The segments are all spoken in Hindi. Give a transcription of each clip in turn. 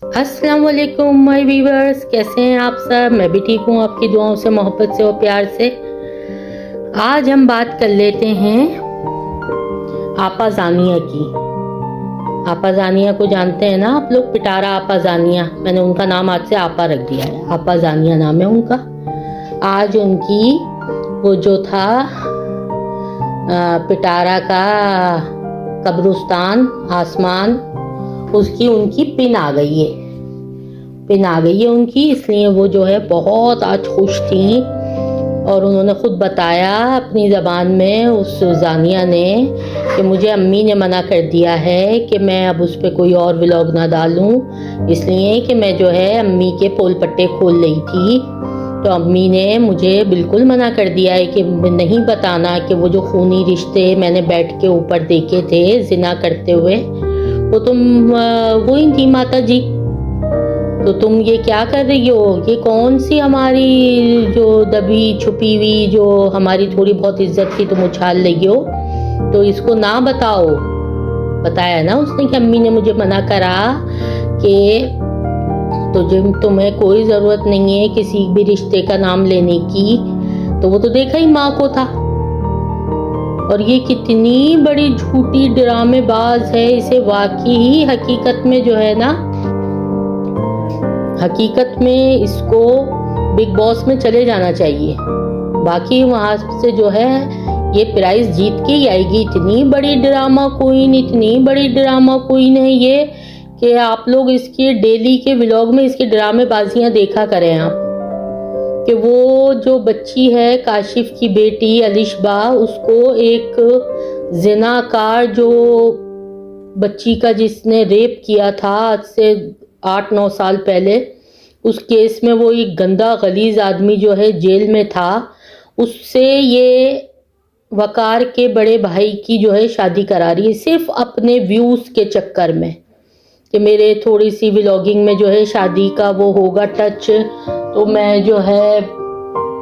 अस्सलाम वालेकुम माय व्यूअर्स, कैसे हैं आप सब। मैं भी ठीक हूँ, आपकी दुआओं से, मोहब्बत से और प्यार से। आज हम बात कर लेते हैं आपा जानिया की। आपा जानिया को जानते हैं ना आप लोग, पिटारा आपा जानिया। मैंने उनका नाम आज से आपा रख दिया है, आपा जानिया नाम है उनका। आज उनकी वो जो था पिटारा का कब्रिस्तान आसमान, उसकी उनकी पिन आ गई है उनकी। इसलिए वो जो है बहुत आज खुश थी और उन्होंने खुद बताया अपनी ज़बान में, उस जानिया ने, कि मुझे अम्मी ने मना कर दिया है कि मैं अब उस पर कोई और व्लॉग ना डालूं, इसलिए कि मैं जो है अम्मी के पोल पट्टे खोल रही थी। तो अम्मी ने मुझे बिल्कुल मना कर दिया है कि नहीं बताना कि वो जो खूनी रिश्ते मैंने बेड के ऊपर देखे थे जिना करते हुए, वो तुम वही थी माता जी। तो तुम ये क्या कर रही हो, ये कौन सी हमारी जो दबी छुपी हुई जो हमारी थोड़ी बहुत इज्जत थी तुम उछाल रही हो, तो इसको ना बताओ। बताया ना उसने कि अम्मी ने मुझे मना करा कि तुम्हें कोई ज़रूरत नहीं है किसी भी रिश्ते का नाम लेने की। तो वो तो देखा ही माँ को था। और ये कितनी बड़ी झूठी ड्रामेबाज है, इसे वाकई ही हकीकत में जो है ना, हकीकत में इसको बिग बॉस में चले जाना चाहिए। बाकी वहां से जो है ये प्राइज जीत के ही आएगी। इतनी बड़ी ड्रामा क्वीन है ये कि आप लोग इसके डेली के व्लॉग में इसकी ड्रामेबाजियां देखा करें आप। कि वो जो बच्ची है काशिफ की बेटी अलिशबा, उसको एक जिनाकार जो बच्ची का जिसने रेप किया था आज से 8-9 साल पहले, उस केस में वो एक गंदा गलीज आदमी जो है जेल में था, उससे ये वकार के बड़े भाई की जो है शादी करा रही है सिर्फ अपने व्यूज़ के चक्कर में कि मेरे थोड़ी सी व्लॉगिंग में जो है शादी का वो होगा टच, तो मैं जो है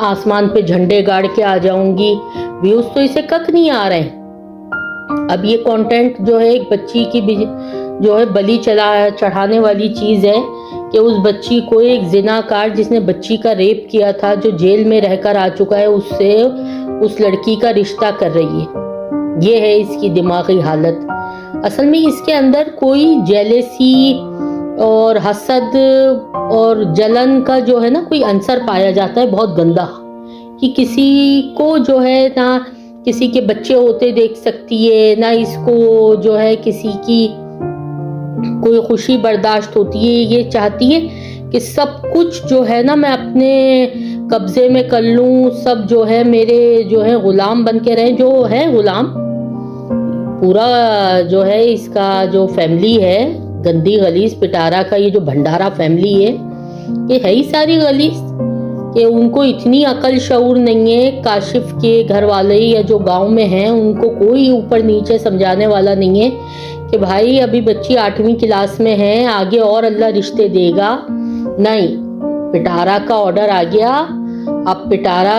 आसमान पे झंडे गाड़ के आ जाऊंगी। व्यूज तो इसे कक नहीं आ रहे हैं। अब ये कंटेंट जो है एक बच्ची की जो है बलि चढ़ाने वाली चीज है कि उस बच्ची को एक जिनाकार जिसने बच्ची का रेप किया था, जो जेल में रहकर आ चुका है, उससे उस लड़की का रिश्ता कर रही है। ये है इसकी दिमागी हालत। असल में इसके अंदर कोई जेलेसी और हसद और जलन का जो है ना कोई अंसर पाया जाता है बहुत गंदा, कि किसी को जो है ना किसी के बच्चे होते देख सकती है ना, इसको जो है किसी की कोई खुशी बर्दाश्त होती है। ये चाहती है कि सब कुछ जो है ना मैं अपने कब्जे में कर लूं, सब जो है मेरे जो है गुलाम बन के रहें। जो है गुलाम पूरा जो है इसका जो फैमिली है गंदी गलीज पिटारा का, ये जो भंडारा फैमिली है, ये है ही सारी गलीज कि उनको इतनी अकल शऊर नहीं है। काशिफ के घर वाले या जो गांव में हैं उनको कोई ऊपर नीचे समझाने वाला नहीं है कि भाई अभी बच्ची 8वीं क्लास में है, आगे और अल्लाह रिश्ते देगा। नहीं, पिटारा का ऑर्डर आ गया। अब पिटारा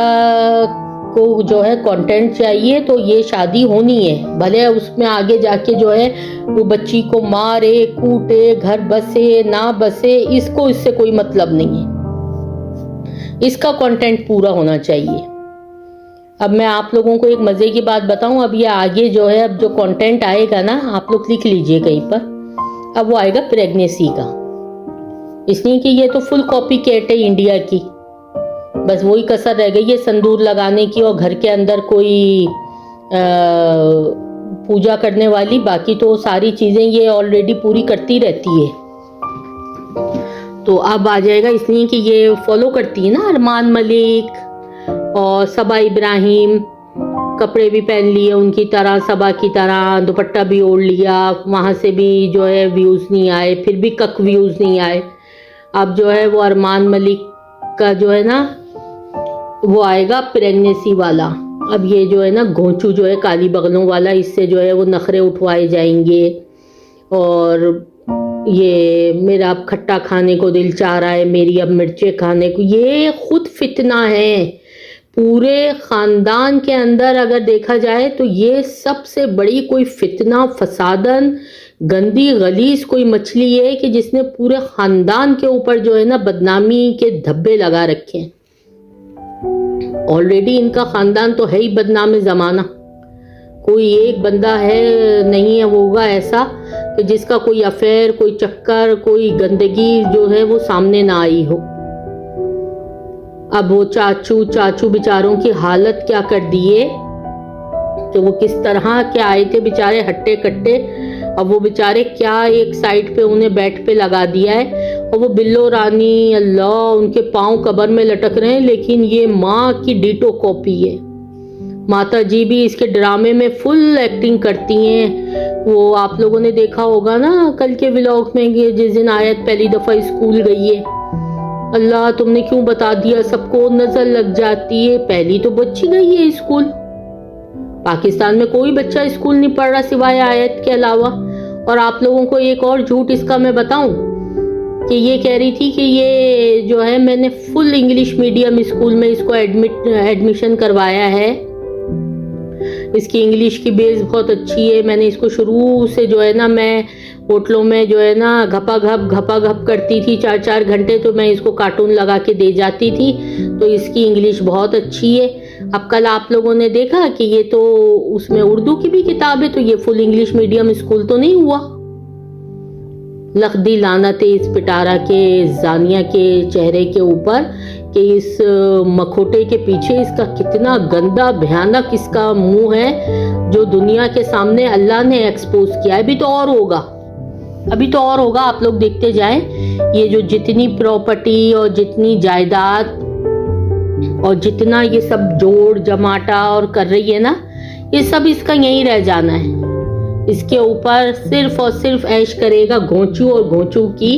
को जो है कंटेंट चाहिए तो ये शादी होनी है, भले उसमें आगे जाके जो है वो बच्ची को मारे कूटे, घर बसे ना बसे, इसको इससे कोई मतलब नहीं है। इसका कंटेंट पूरा होना चाहिए। अब मैं आप लोगों को एक मजे की बात बताऊं, अब ये आगे जो है अब जो कंटेंट आएगा ना, आप लोग लिख लीजिए कहीं पर, अब वो आएगा प्रेगनेंसी का। इसलिए कि ये तो फुल कॉपी कैट है इंडिया की, बस वही कसर रह गई है संदूर लगाने की और घर के अंदर कोई पूजा करने वाली। बाकी तो सारी चीजें ये ऑलरेडी पूरी करती रहती है। तो अब आ जाएगा, इसलिए कि ये फॉलो करती है ना अरमान मलिक और सबा इब्राहिम। कपड़े भी पहन लिए उनकी तरह, सबा की तरह, दुपट्टा भी ओढ़ लिया। वहां से भी जो है व्यूज नहीं आए, फिर भी कक व्यूज नहीं आए। अब जो है वो अरमान मलिक का जो है ना वो आएगा प्रेगनेंसी वाला। अब ये जो है ना घोंचू जो है काली बगलों वाला, इससे जो है वो नखरे उठवाए जाएंगे। और ये मेरा अब खट्टा खाने को दिल चाह रहा है, मेरी अब मिर्चें खाने को, ये खुद फितना है पूरे खानदान के अंदर। अगर देखा जाए तो ये सबसे बड़ी कोई फितना फसादन गंदी गलीज कोई मछली है कि जिसने पूरे खानदान के ऊपर जो है ना बदनामी के धब्बे लगा रखे हैं। ऑलरेडी इनका खानदान तो है ही बदनाम जमाना। कोई एक बंदा है नहीं है वो होगा ऐसा कि जिसका कोई अफेयर, कोई चक्कर, कोई गंदगी जो है वो सामने ना आई हो। अब वो चाचू बेचारों की हालत क्या कर दिए कि वो किस तरह के आए थे बेचारे हट्टे कट्टे। अब वो बेचारे क्या एक साइड पे उन्हें बेड पे लगा दिया है और वो बिल्लो रानी अल्लाह उनके पांव कब्र में लटक रहे हैं। लेकिन ये माँ की डिटो कॉपी है। माता जी भी इसके ड्रामे में फुल एक्टिंग करती हैं। वो आप लोगों ने देखा होगा ना कल के व्लॉग में जिस दिन आयत पहली दफा स्कूल गई है, अल्लाह तुमने क्यों बता दिया, सबको नजर लग जाती है। पहली तो बच्ची गई है स्कूल। पाकिस्तान में कोई बच्चा स्कूल नहीं पढ़ रहा सिवाय आयत के अलावा। और आप लोगों को एक और झूठ इसका मैं बताऊं कि ये कह रही थी कि ये जो है मैंने फुल इंग्लिश मीडियम स्कूल में इसको एडमिशन करवाया है, इसकी इंग्लिश की बेस बहुत अच्छी है। मैंने इसको शुरू से जो है ना मैं होटलों में जो है ना घपा घप करती थी 4-4 घंटे, तो मैं इसको कार्टून लगा के दे जाती थी। तो इसकी इंग्लिश बहुत अच्छी है। अब कल आप लोगों ने देखा कि ये तो उसमें उर्दू की भी किताब है, तो ये फुल इंग्लिश मीडियम स्कूल तो नहीं हुआ। लखदी लानत इस पिटारा के जानिया के चेहरे के ऊपर कि इस मखोटे के पीछे इसका कितना गंदा भयानक इसका मुंह है जो दुनिया के सामने अल्लाह ने एक्सपोज किया है। अभी तो और होगा, आप लोग देखते जाएं। ये जो जितनी प्रॉपर्टी और जितनी जायदाद और जितना ये सब जोड़ जमाटा और कर रही है ना, ये सब इसका यहीं रह जाना है। इसके ऊपर सिर्फ और सिर्फ ऐश करेगा घोंचू और घोंचू की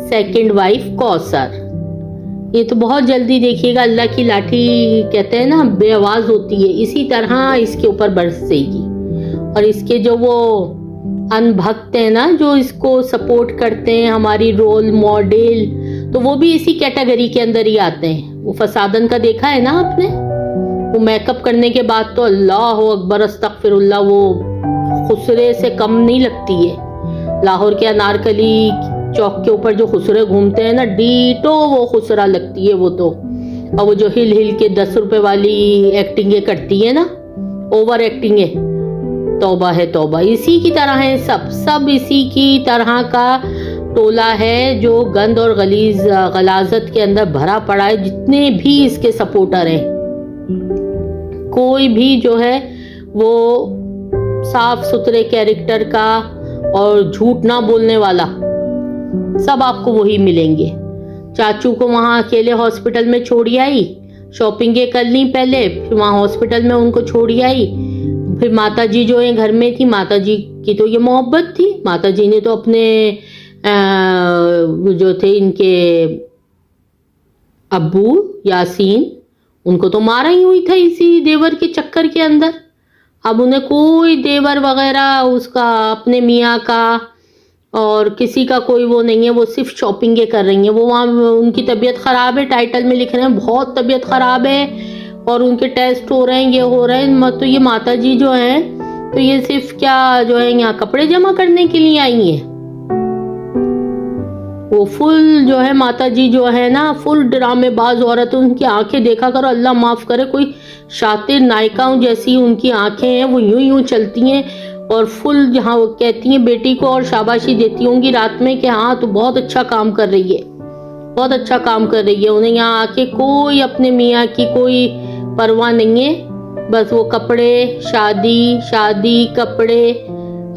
सेकंड वाइफ कौसर। ये तो बहुत जल्दी देखिएगा, अल्लाह की लाठी कहते हैं ना बेआवाज होती है, इसी तरह इसके ऊपर बरसेगी। और इसके जो वो अनभक्त है ना जो इसको सपोर्ट करते हैं, हमारी रोल मॉडल, तो वो भी इसी कैटेगरी के अंदर ही आते हैं। वो फसादन का देखा है ना आपने, वो मेकअप करने के बाद तो अल्लाह अकबर अस्तगफिरुल्लाह वो खुसरे से कम नहीं लगती है। लाहौर के अनारकली चौक के ऊपर जो खुसरे घूमते हैं ना, डीटो वो खुसरा लगती है वो तो। और वो जो हिल हिल के 10 रुपए वाली एक्टिंगें करती है ना, ओवर एक्टिंग है, तौबा है तौबा। इसी की तरह है सब इसी की तरह का टोला है जो गंद और गलाजत के अंदर भरा पड़ा है। जितने भी इसके सपोर्टर हैं, कोई भी जो है वो साफ सुथरे कैरेक्टर का और झूठ ना बोलने वाला, सब आपको वही मिलेंगे। चाचू को वहां अकेले हॉस्पिटल में छोड़ी आई, शॉपिंगें कर ली पहले, फिर वहां हॉस्पिटल में उनको छोड़ी आई। फिर माताजी जो है घर में थी, माताजी की तो ये मोहब्बत थी। माताजी ने तो अपने जो थे इनके अब्बू यासीन, उनको तो मारा ही हुई था इसी देवर के चक्कर के अंदर। अब उन्हें कोई देवर वगैरह उसका अपने मियाँ का और किसी का कोई वो नहीं है, वो सिर्फ शॉपिंगें कर रही हैं। वो वहाँ उनकी तबीयत ख़राब है, टाइटल में लिख रहे हैं बहुत तबीयत ख़राब है और उनके टेस्ट हो रहे हैं, ये हो रहे हैं। तो ये माताजी जो है तो ये सिर्फ क्या जो है यहाँ कपड़े जमा करने के लिए आई हैं। वो फुल जो है माताजी जो है ना फुल ड्रामेबाज औरत, उनकी आंखें देखा करो, अल्लाह माफ़ करे, कोई शातिर नायिकाओं जैसी उनकी आंखें हैं। वो यूं चलती हैं और फुल जहाँ वो कहती हैं बेटी को और शाबाशी देती होंगी रात में कि हाँ तो बहुत अच्छा काम कर रही है, बहुत अच्छा काम कर रही है। उन्हें यहाँ आके कोई अपने मियाँ की कोई परवाह नहीं है, बस वो कपड़े, शादी कपड़े,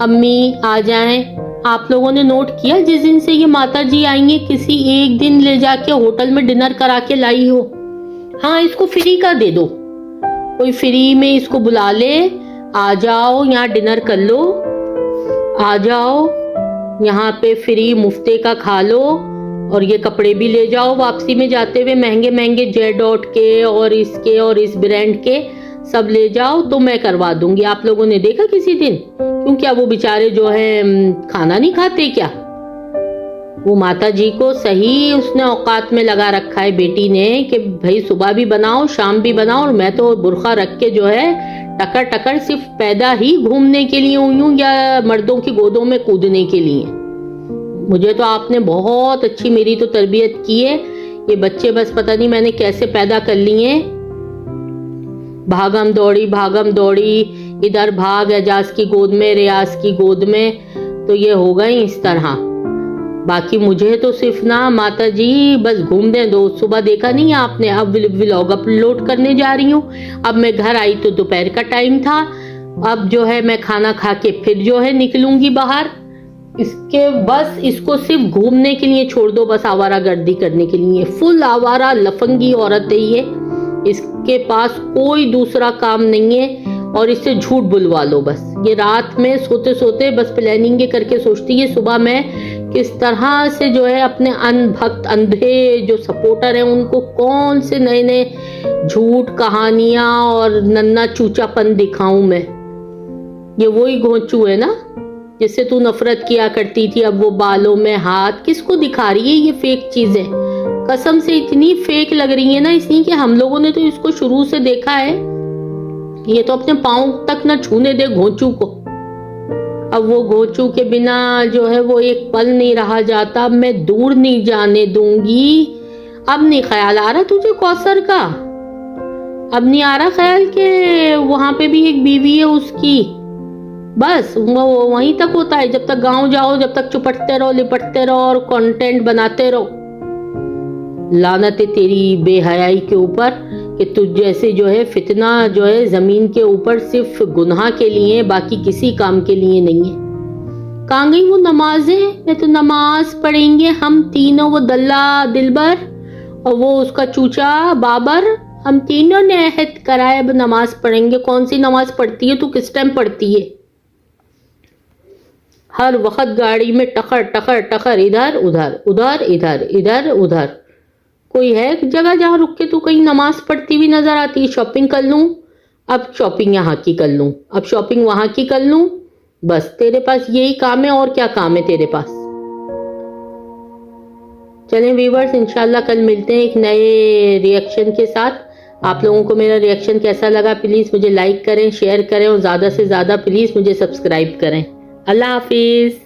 अम्मी आ जाएं। आप लोगों ने नोट किया जिस दिन से ये माताजी आई हैं, किसी एक दिन ले जाके होटल में डिनर करा के लाई हो? हाँ, इसको फ्री का दे दो, कोई फ्री में इसको बुला ले, आ जाओ यहाँ डिनर कर लो, आ जाओ यहाँ पे फ्री मुफ्ते का खा लो और ये कपड़े भी ले जाओ वापसी में जाते हुए, महंगे महंगे जेडॉट के और इसके और इस ब्रांड के सब ले जाओ, तो मैं करवा दूंगी। आप लोगों ने देखा किसी दिन? क्यों, क्या वो बेचारे जो है खाना नहीं खाते क्या? वो माता जी को सही उसने औकात में लगा रखा है बेटी ने कि भाई सुबह भी बनाओ शाम भी बनाओ, और मैं तो बुर्खा रख के जो है टकर टकर सिर्फ पैदा ही घूमने के लिए हुई हूँ या मर्दों की गोदों में कूदने के लिए। मुझे तो आपने बहुत अच्छी मेरी तो तरबियत की है। ये बच्चे बस पता नहीं मैंने कैसे पैदा कर लिए। भागम दौड़ी इधर भाग एजाज की गोद में रियाज की गोद में, तो ये हो गई इस तरह। बाकी मुझे तो सिर्फ ना माता जी बस घूमने दो। सुबह देखा नहीं आपने, अब व्लॉग अपलोड करने जा रही हूँ। अब मैं घर आई तो दोपहर का टाइम था, अब जो है मैं खाना खा के फिर जो है निकलूंगी बाहर। इसके बस इसको सिर्फ घूमने के लिए छोड़ दो, बस आवारा गर्दी करने के लिए। फुल आवारा लफंगी औरत है ये, इसके पास कोई दूसरा काम नहीं है और इससे झूठ बुलवा लो बस। ये रात में सोते सोते बस प्लानिंग करके सोचती है सुबह मैं किस तरह से जो है अपने अनभक्त अंधे जो सपोर्टर हैं उनको कौन से नए नए झूठ कहानियां और नन्ना चूचापन दिखाऊं मैं। ये वही घोंचू है ना जिससे तू नफरत किया करती थी, अब वो बालों में हाथ किसको दिखा रही है। ये फेक चीजें कसम से इतनी फेक लग रही है ना, इसलिए कि हम लोगों ने तो इसको शुरू से देखा है। ये तो अपने पाँव तक ना छूने दे घोंचू को। अब वो घोंचू के बिना जो है वो एक पल नहीं रहा जाता। मैं दूर नहीं जाने दूंगी। अब नहीं ख्याल आ रहा तुझे कौसर का? अब नहीं आ रहा ख्याल के वहां पे भी एक बीवी है उसकी? बस वो वहीं तक होता है, जब तक गांव जाओ, जब तक चुपटते रहो लिपटते रहो और कंटेंट बनाते रहो। लानत है तेरी बेहयाई के ऊपर कि तुझ जैसे जो है फितना जो है जमीन के ऊपर सिर्फ गुनाह के लिए, बाकी किसी काम के लिए नहीं है। कहाँ गई वो नमाजें? मैं तो नमाज पढ़ेंगे हम तीनों, वो दल्ला दिलबर और वो उसका चूचा बाबर, हम तीनों ने अहद कराए अब नमाज पढ़ेंगे। कौन सी नमाज पढ़ती है तू? किस टाइम पढ़ती है? हर वक्त गाड़ी में टकर टकर टकर, इधर उधर उधर इधर इधर उधर। कोई है जगह जहाँ रुक के तू कहीं नमाज पढ़ती हुई नजर आती है? शॉपिंग कर लूं, अब शॉपिंग यहाँ की कर लूं, अब शॉपिंग वहां की कर लूं, बस तेरे पास यही काम है। और क्या काम है तेरे पास? चलें व्यूअर्स, इंशाल्लाह कल मिलते हैं एक नए रिएक्शन के साथ। आप लोगों को मेरा रिएक्शन कैसा लगा प्लीज मुझे लाइक करें, शेयर करें और ज्यादा से ज्यादा प्लीज मुझे सब्सक्राइब करें। अल्लाह हाफिज।